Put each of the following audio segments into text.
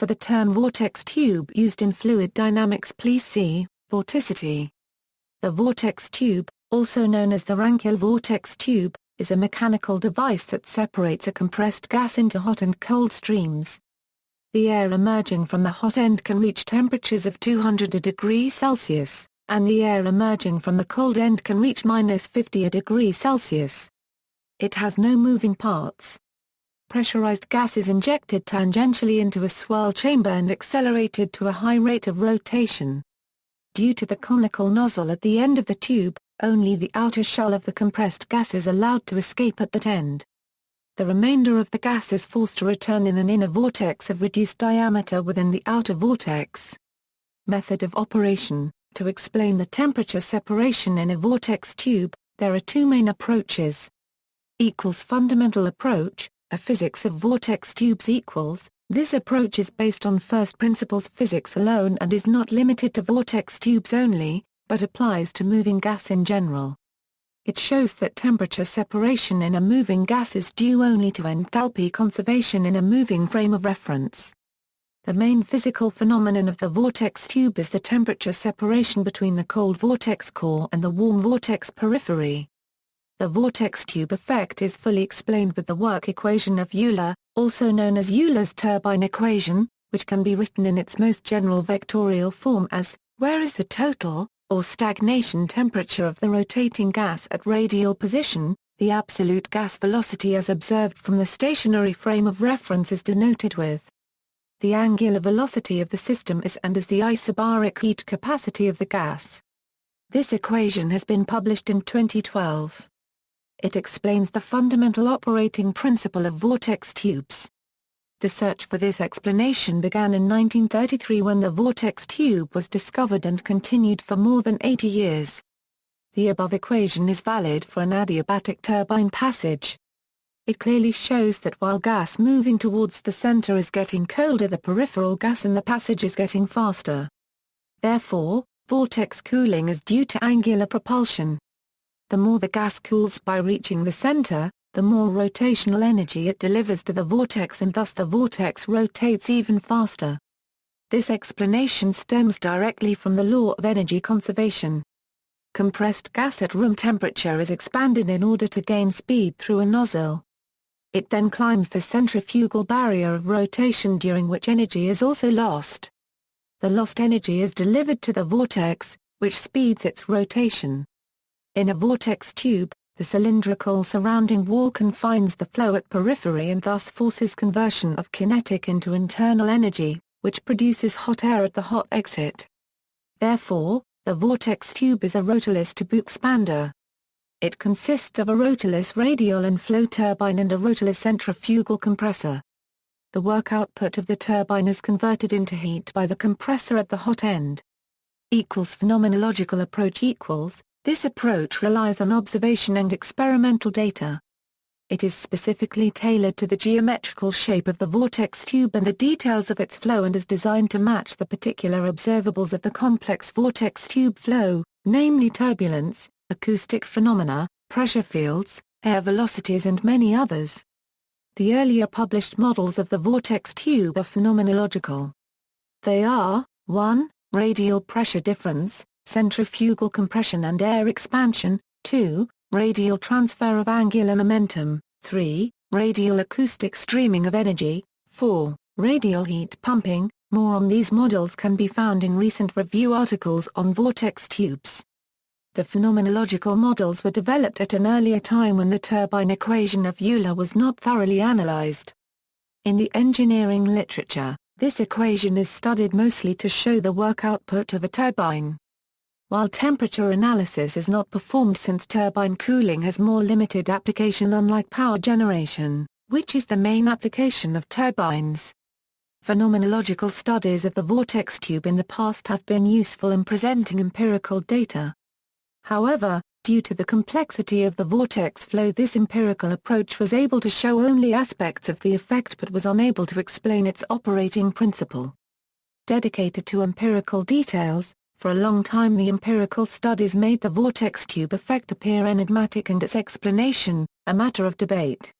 For the term vortex tube used in fluid dynamics, please see vorticity. The vortex tube, also known as the Ranque-Hilsch vortex tube, is a mechanical device that separates a compressed gas into hot and cold streams. The air emerging from the hot end can reach temperatures of 200 degrees Celsius, and the air emerging from the cold end can reach -50 degrees Celsius. It has no moving parts. Pressurized gas is injected tangentially into a swirl chamber and accelerated to a high rate of rotation. Due to the conical nozzle at the end of the tube, only the outer shell of the compressed gas is allowed to escape at that end. The remainder of the gas is forced to return in an inner vortex of reduced diameter within the outer vortex. Method of operation: to explain the temperature separation in a vortex tube, there are two main approaches. Fundamental approach, a physics of vortex tubes equals. This approach is based on first principles physics alone and is not limited to vortex tubes only, but applies to moving gas in general. It shows that temperature separation in a moving gas is due only to enthalpy conservation in a moving frame of reference. The main physical phenomenon of the vortex tube is the temperature separation between the cold vortex core and the warm vortex periphery. The vortex tube effect is fully explained with the work equation of Euler, also known as Euler's turbine equation, which can be written in its most general vectorial form as, where is the total, or stagnation temperature of the rotating gas at radial position, the absolute gas velocity as observed from the stationary frame of reference is denoted with. The angular velocity of the system is and is the isobaric heat capacity of the gas. This equation has been published in 2012. It explains the fundamental operating principle of vortex tubes. The search for this explanation began in 1933 when the vortex tube was discovered and continued for more than 80 years. The above equation is valid for an adiabatic turbine passage. It clearly shows that while gas moving towards the center is getting colder, the peripheral gas in the passage is getting faster. Therefore, vortex cooling is due to angular propulsion. The more the gas cools by reaching the center, the more rotational energy it delivers to the vortex and thus the vortex rotates even faster. This explanation stems directly from the law of energy conservation. Compressed gas at room temperature is expanded in order to gain speed through a nozzle. It then climbs the centrifugal barrier of rotation, during which energy is also lost. The lost energy is delivered to the vortex, which speeds its rotation. In a vortex tube, the cylindrical surrounding wall confines the flow at periphery and thus forces conversion of kinetic into internal energy, which produces hot air at the hot exit. Therefore, the vortex tube is a rotorless tube expander. It consists of a rotorless radial and flow turbine and a rotorless centrifugal compressor. The work output of the turbine is converted into heat by the compressor at the hot end. Phenomenological approach equals. This approach relies on observation and experimental data. It is specifically tailored to the geometrical shape of the vortex tube and the details of its flow and is designed to match the particular observables of the complex vortex tube flow, namely turbulence, acoustic phenomena, pressure fields, air velocities and many others. The earlier published models of the vortex tube are phenomenological. They are, 1. Radial pressure difference, centrifugal compression and air expansion, 2. Radial transfer of angular momentum, 3. Radial acoustic streaming of energy, 4. Radial heat pumping. More on these models can be found in recent review articles on vortex tubes. The phenomenological models were developed at an earlier time when the turbine equation of Euler was not thoroughly analyzed. In the engineering literature, this equation is studied mostly to show the work output of a turbine. While temperature analysis is not performed since turbine cooling has more limited application unlike power generation, which is the main application of turbines. Phenomenological studies of the vortex tube in the past have been useful in presenting empirical data. However, due to the complexity of the vortex flow, this empirical approach was able to show only aspects of the effect but was unable to explain its operating principle. Dedicated to empirical details, for a long time the empirical studies made the vortex tube effect appear enigmatic and its explanation, a matter of debate.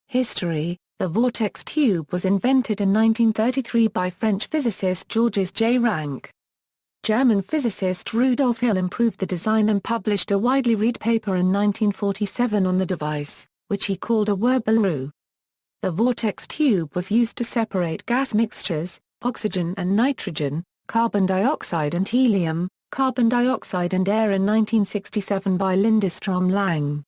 History. The vortex tube was invented in 1933 by French physicist Georges J. Ranque. German physicist Rudolf Hill improved the design and published a widely read paper in 1947 on the device, which he called a Wirbelrohr. The vortex tube was used to separate gas mixtures, oxygen and nitrogen, carbon dioxide and helium, carbon dioxide and air in 1967 by Lindström Lang.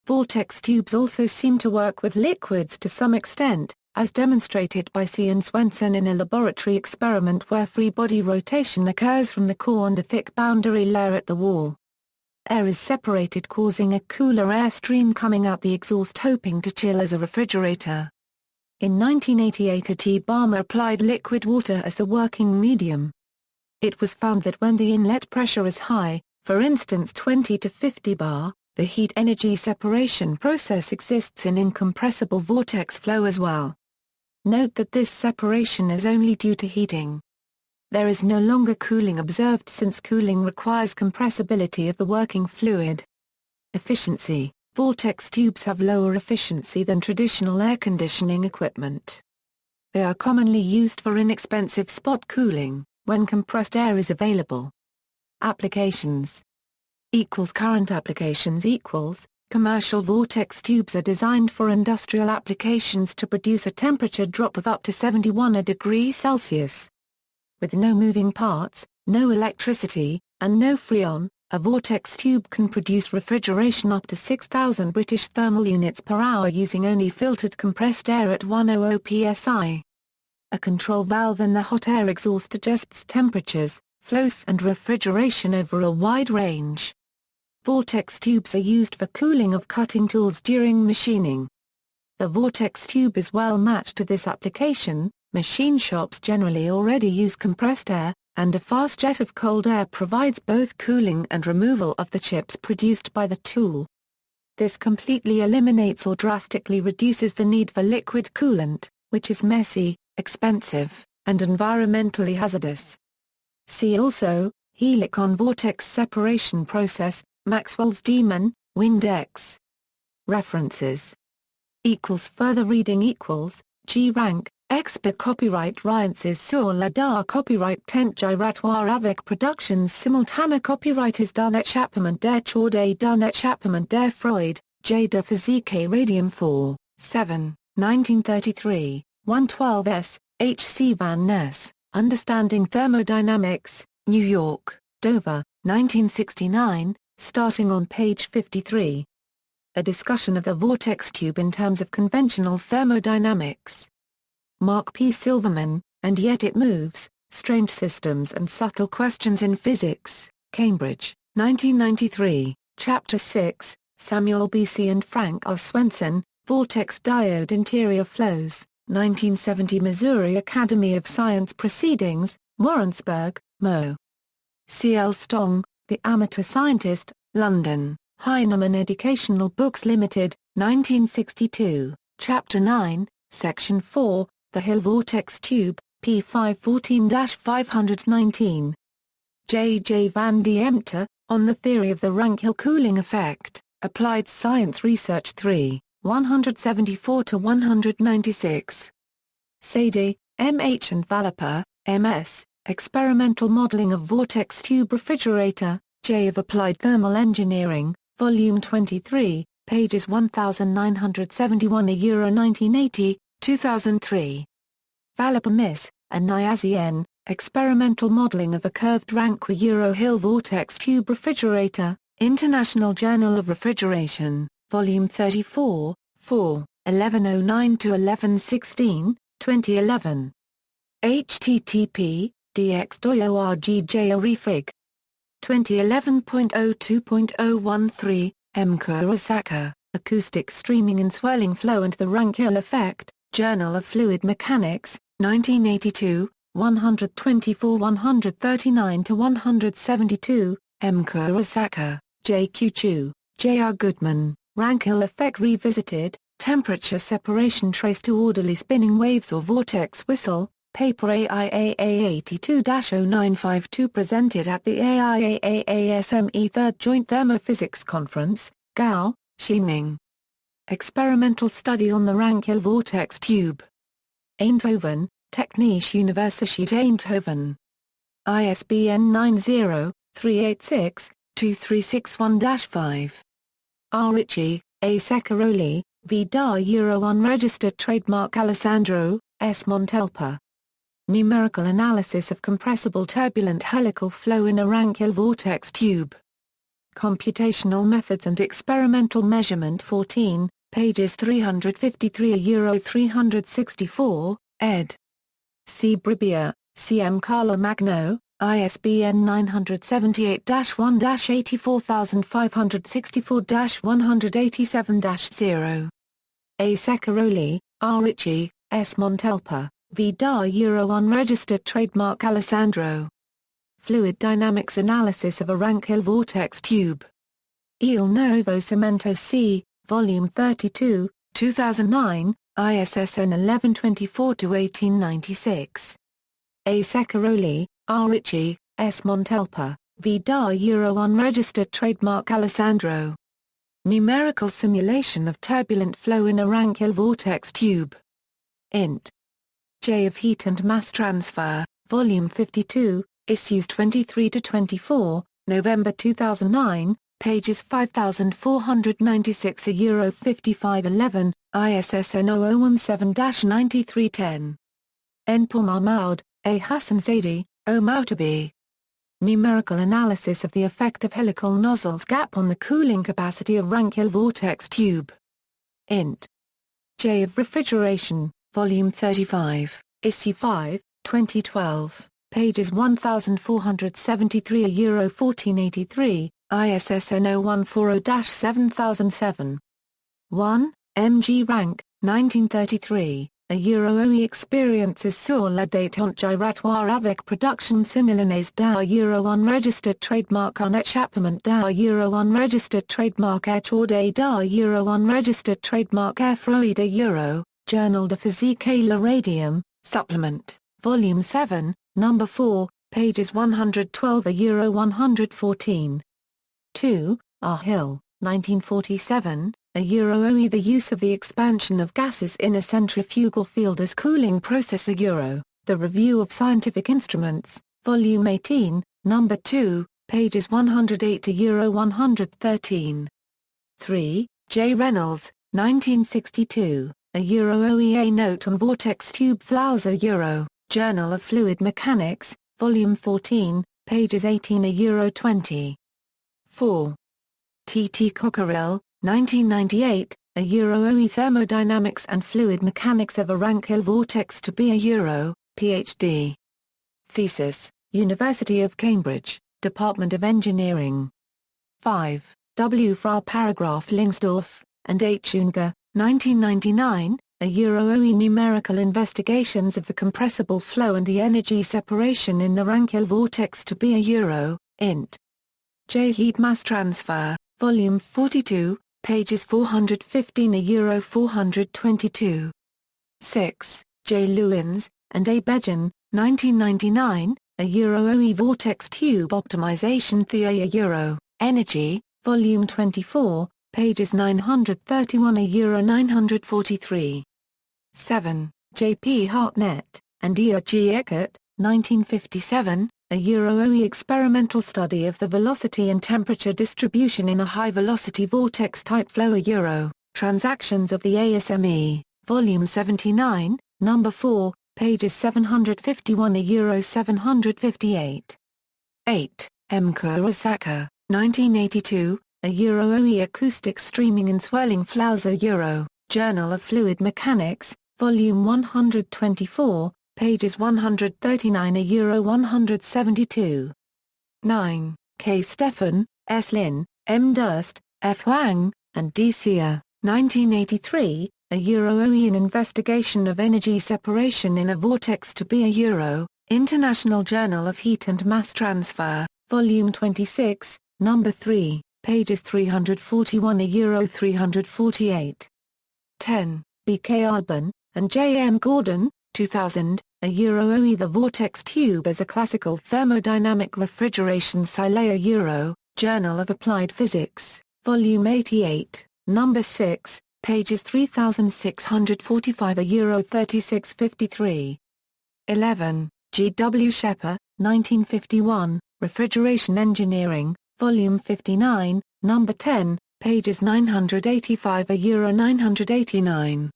Vortex tubes also seem to work with liquids to some extent, as demonstrated by C. and Swenson in a laboratory experiment where free body rotation occurs from the core and a thick boundary layer at the wall. Air is separated, causing a cooler air stream coming out the exhaust, hoping to chill as a refrigerator. In 1988 A.T. Balmer applied liquid water as the working medium. It was found that when the inlet pressure is high, for instance 20 to 50 bar, the heat energy separation process exists in incompressible vortex flow as well. Note that this separation is only due to heating. There is no longer cooling observed since cooling requires compressibility of the working fluid. Efficiency: vortex tubes have lower efficiency than traditional air conditioning equipment. They are commonly used for inexpensive spot cooling, when compressed air is available. Applications Current applications Commercial vortex tubes are designed for industrial applications to produce a temperature drop of up to 71 degrees Celsius. With no moving parts, no electricity, and no freon, a vortex tube can produce refrigeration up to 6,000 British thermal units per hour using only filtered compressed air at 100 psi. A control valve in the hot air exhaust adjusts temperatures, flows and refrigeration over a wide range. Vortex tubes are used for cooling of cutting tools during machining. The vortex tube is well matched to this application. Machine shops generally already use compressed air, and a fast jet of cold air provides both cooling and removal of the chips produced by the tool. This completely eliminates or drastically reduces the need for liquid coolant, which is messy, expensive, and environmentally hazardous. See also, Helicon vortex separation process, Maxwell's Demon, Windex. References Further reading G. Ranque, Expert Copyright Riences sur la dar Copyright Tent Giratoire avec Productions Simultanées Copyrights dans l'échappement des Chauds et dans l'échappement des Freud, J. de Physique Radium 4, 7, 1933, 112 S, H. C. Van Ness, Understanding Thermodynamics, New York, Dover, 1969, starting on page 53. A discussion of the vortex tube in terms of conventional thermodynamics. Mark P. Silverman, And Yet It Moves, Strange Systems and Subtle Questions in Physics, Cambridge, 1993, Chapter 6, Samuel B. C. and Frank R. Swenson, Vortex Diode Interior Flows, 1970 Missouri Academy of Science Proceedings, Warrensburg, Mo. C. L. Stong, The Amateur Scientist, London, Heinemann Educational Books Limited, 1962, Chapter 9, Section 4, The Hill Vortex Tube, p. 514-519. J. J. van Diemter, On the Theory of the Ranque-Hill Cooling Effect, Applied Science Research 3, 174-196. Sadie, M. H. and Vallapur, M. S., Experimental Modeling of Vortex Tube Refrigerator, J. of Applied Thermal Engineering, Volume 23, pages 1971 1980, 2003. Vallapur Miss, and Niazi N., Experimental Modeling of a Curved Ranque-Hill Vortex Tube Refrigerator, International Journal of Refrigeration, Volume 34, 4, 1109-1116, 2011. http, dx.org/refig. 2011.02.013, M. Kurosaka, Acoustic Streaming in Swirling Flow and the Ranque-Hill Effect, Journal of Fluid Mechanics, 1982, 124-139-172, M. Kurosaka, J. Q. Chu, J. R. Goodman, Ranque-Hill Effect Revisited, Temperature Separation Traced to Orderly Spinning Waves or Vortex Whistle, Paper AIAA 82-0952 presented at the AIAA-ASME 3rd Joint Thermophysics Conference, Gao, Ximing. Experimental study on the Ranque-Hilsch vortex tube. Eindhoven, Technische Universiteit Eindhoven. ISBN 90-386-2361-5. R. Ricci, A. Seccaroli, V. da Euro Unregistered Trademark Alessandro, S. Montelpa. Numerical analysis of compressible turbulent helical flow in a Ranque-Hilsch vortex tube. Computational methods and experimental measurement 14, pages 353-364, ed. C. Bribia, C. M. Carlo Magno, ISBN 978-1-84564-187-0. A. Seccaroli, R. Ricci, S. Montelpa, V. da Euro Unregistered Trademark Alessandro. Fluid dynamics analysis of a Ranque-Hilsch vortex tube. Il Nuovo Cemento C, Volume 32, 2009, ISSN 1124-1896. A. Seccaroli, R. Ricci, S. Montelpa, V. da Euro Unregistered Trademark Alessandro. Numerical simulation of turbulent flow in a Ranque-Hilsch vortex tube. Int. J of Heat and Mass Transfer, Volume 52, Issues 23-24, November 2009, pages 5496 Euro 5511, ISSN 0017-9310. Enpur Mahmoud, A. Hassanzadeh, O. Moutabi. Numerical analysis of the effect of helical nozzles gap on the cooling capacity of Ranque-Hilsch vortex tube. Int. J of Refrigeration, Volume 35, Issue 5, 2012, pages 1473 Euro 1483, ISSN 0140-7007. 1. M. G. Rank, 1933, A Euro OE Experiences sur la détente giratoire avec production simultanéise d'un Euro Unregistered Trademark en échappement d'un Euro Unregistered Trademark air tourné d'un Euro Unregistered Trademark air fluide Euro, Journal de Physique et le Radium, Supplement, Volume 7, Number 4, pages 112 Euro 114. 2. R. Hill, 1947, A Euro OE The Use of the Expansion of Gases in a Centrifugal Field as Cooling Process A Euro, The Review of Scientific Instruments, Volume 18, Number 2, pages 108 Euro 113. 3. J. Reynolds, 1962, A Euro OEA Note on Vortex Tube Flows A Euro, Journal of Fluid Mechanics, Volume 14, pages 18 Euro 20. 4. T. T. Cockerill, 1998, A Euro OE Thermodynamics and Fluid Mechanics of a Ranque-Hilsch Vortex to be a Euro, Ph.D. Thesis, University of Cambridge, Department of Engineering. 5. W. Fra Paragraph Lingsdorf, and H. Unger, 1999, A Euro OE Numerical Investigations of the Compressible Flow and the Energy Separation in the Ranque-Hilsch Vortex to be a Euro, int. J. Heat Mass Transfer, Volume 42, pages 415 Euro 422. 6. J. Lewins, and A. Bejan, 1999, A Euro OE Vortex Tube Optimization Theory A Euro, Energy, Volume 24, pages 931 Euro 943. 7. J. P. Hartnett, and E. G. Eckert, 1957, A Euro OE Experimental Study of the Velocity and Temperature Distribution in a High-Velocity Vortex-Type Flow A Euro, Transactions of the ASME, Volume 79, Number 4, pages 751 Euro 758. 8. M. Kurosaka, 1982, A Euro OE Acoustic Streaming and Swirling Flows A Euro, Journal of Fluid Mechanics, Volume 124, pages 139 Euro 172. 9. K. Stefan, S. Lin, M. Durst, F. Wang, and D. Sear, 1983, A Euro OE An Investigation of Energy Separation in a Vortex to be a Euro, International Journal of Heat and Mass Transfer, Volume 26, Number 3, pages 341 Euro 348. 10. B. K. Alban, and J. M. Gordon, 2000, A Euro OE The Vortex Tube as a Classical Thermodynamic Refrigeration Scale A Euro, Journal of Applied Physics, Volume 88, Number 6, pages 3645 euro 3653. 11. G. W. Shepper, 1951, Refrigeration Engineering, Volume 59, Number 10, pages 985 euro 989.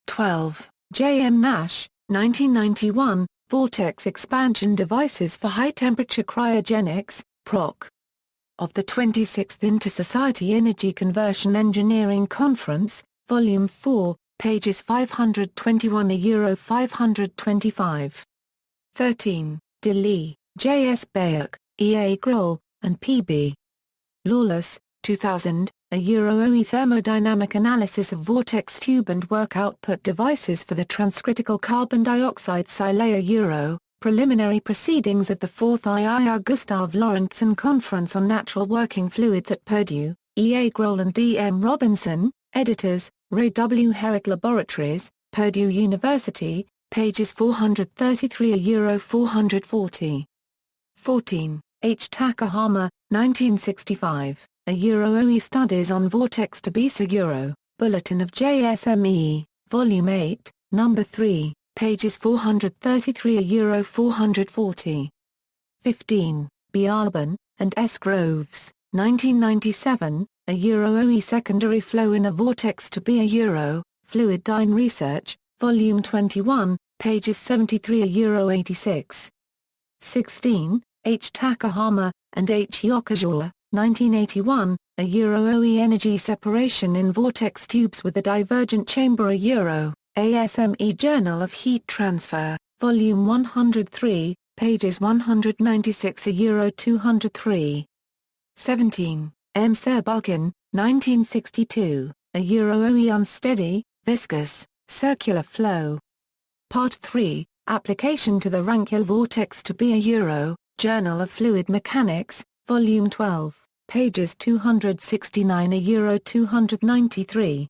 12. J. M. Nash, 1991, Vortex Expansion Devices for High-Temperature Cryogenics, Proc. Of the 26th Inter-Society Energy Conversion Engineering Conference, Volume 4, pages 521 euro 525. 13. De Lee, J. S. Bayek, E. A. Grohl, and P. B. Lawless, 2000, a OE thermodynamic analysis of vortex tube and work output devices for the transcritical carbon dioxide Silea preliminary proceedings of the 4th IIR Gustav Lorentson Conference on Natural Working Fluids at Purdue, E. A. Grohl and D. M. Robinson, editors, Ray W. Herrick Laboratories, Purdue University, pages 433 euro 440. 14. H. Takahama, 1965. A OE Studies on Vortex-Tube Bulletin of JSME, Volume 8, Number 3, pages 433 euro 440. 15. B. Alban, and S. Groves, 1997, a OE Secondary Flow in a Vortex-Tube Fluid Dyne Research, Volume 21, pages 73 euro 86. 16. H. Takahama, and H. Yokozawa, 1981, a OE Energy Separation in Vortex Tubes with a Divergent Chamber ASME Journal of Heat Transfer, Volume 103, pages 196 euro 203. 17. M. Serbulkin, 1962, a OE Unsteady, Viscous, Circular Flow. Part 3, Application to the Ranque-Hilsch vortex-tube Journal of Fluid Mechanics, Volume 12, pages 269 euro 293.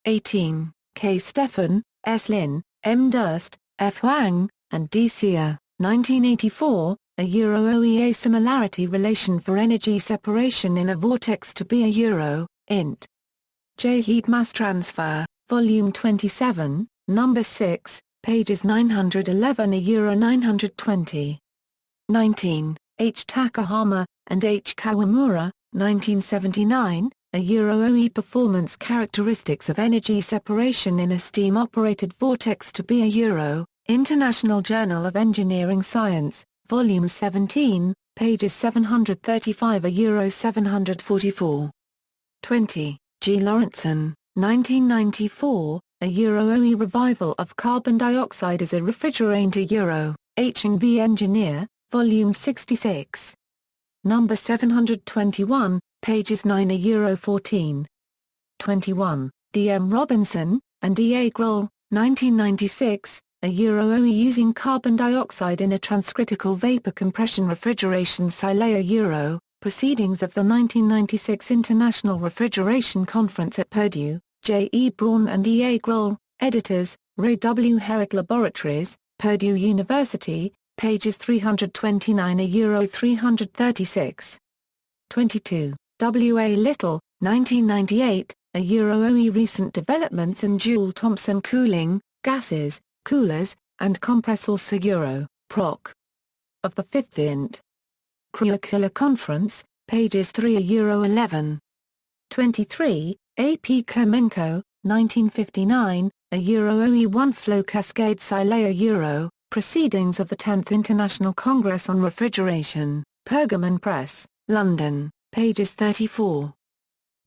18. K. Stefan, S. Lin, M. Durst, F. Wang, and D. Sear, 1984, a OE Asimilarity Relation for Energy Separation in a Vortex-Tube int. J. Heat Mass Transfer, Volume 27, Number 6, pages 911 euro 920. 19. H. Takahama, and H. Kawamura, 1979, a OE Performance Characteristics of Energy Separation in a Steam-Operated Vortex-Tube International Journal of Engineering Science, Volume 17, pages 735 euro 744. 20. G. Lorentson, 1994, a OE Revival of Carbon Dioxide as a Refrigerant H. and B. Engineer, Volume 66. Number 721, pages 9 euro 14. 21. D. M. Robinson, and E. A. Grohl, 1996, a OE Using Carbon Dioxide in a Transcritical Vapor Compression Refrigeration Silea Proceedings of the 1996 International Refrigeration Conference at Purdue, J. E. Braun and E. A. Grohl, editors, Ray W. Herrick Laboratories, Purdue University, pages 329 euro 336. 22. W. A. Little, 1998, a OE Recent Developments in Joule-Thomson Cooling, Gases, Coolers, and Compressors Proc. Of the 5th Int. Curricular Conference, pages 3 euro 11. 23. A. P. Klemenko, 1959, a OE One-Flow Cascade Silea Proceedings of the 10th International Congress on Refrigeration, Pergamon Press, London, pages 34.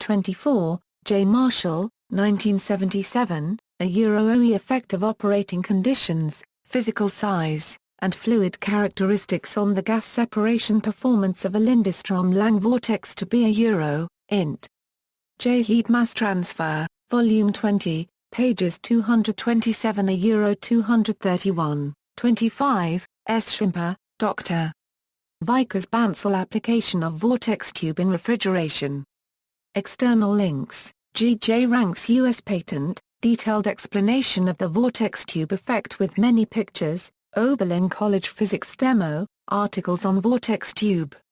24. J. Marshall, 1977, a OE Effective Operating Conditions, Physical Size, and Fluid Characteristics on the Gas Separation Performance of a Lindstrom-Lang Vortex-Tube int. J. Heat Mass Transfer, Volume 20, pages 227 euro 231. 25, S. Schimper, Dr. Vickers-Bansal Application of Vortex Tube in Refrigeration. External links, G. J. Ranks U.S. Patent, detailed explanation of the vortex tube effect with many pictures, Oberlin College Physics Demo, articles on vortex tube.